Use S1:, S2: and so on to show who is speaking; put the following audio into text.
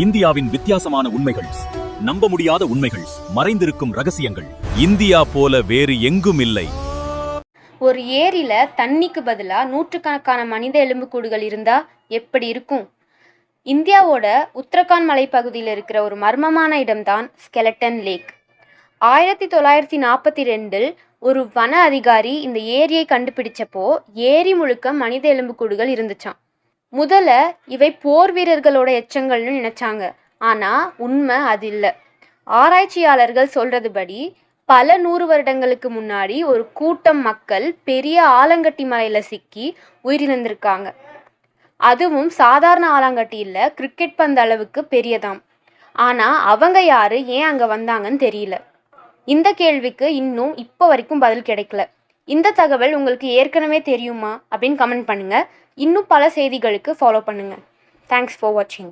S1: இந்தியாவின் வித்தியாசமான உண்மைகள், நம்ப முடியாத உண்மைகள், மறைந்திருக்கும் ரகசியங்கள். இந்தியா போல வேறு எங்கும் இல்லை.
S2: ஒரு ஏரியில தண்ணிக்கு பதிலா நூற்றுக்கணக்கான மனித எலும்புக்கூடுகள் இருந்தா எப்படி இருக்கும்? இந்தியாவோட உத்தரகாண்ட் மலைப்பகுதியில் இருக்கிற ஒரு மர்மமான இடம்தான் ஸ்கெலட்டன் லேக். 1942 ஒரு வன அதிகாரி இந்த ஏரியை கண்டுபிடிச்சப்போ ஏரி முழுக்க மனித எலும்புக்கூடுகள் இருந்துச்சாம். முதல்ல இவை போர் வீரர்களோட எச்சங்கள்னு நினைச்சாங்க. ஆனா உண்மை அது இல்லை. ஆராய்ச்சியாளர்கள் சொல்றதுபடி பல 100 வருடங்களுக்கு முன்னாடி ஒரு கூட்டம் மக்கள் பெரிய ஆலங்கட்டி மலையில சிக்கி உயிரிழந்திருக்காங்க. அதுவும் சாதாரண ஆலங்கட்டி இல்லை, கிரிக்கெட் பந்து அளவுக்கு பெரியதாம். ஆனா அவங்க யாரு, ஏன் அங்க வந்தாங்கன்னு தெரியல. இந்த கேள்விக்கு இன்னும் இப்போ வரைக்கும் பதில் கிடைக்கல. இந்த தகவல் உங்களுக்கு ஏற்கனவே தெரியுமா அப்படின்னு கமெண்ட் பண்ணுங்க. இன்னும் பல செய்திகளுக்கு ஃபாலோ பண்ணுங்க. தேங்க்ஸ் ஃபார் வாட்சிங்.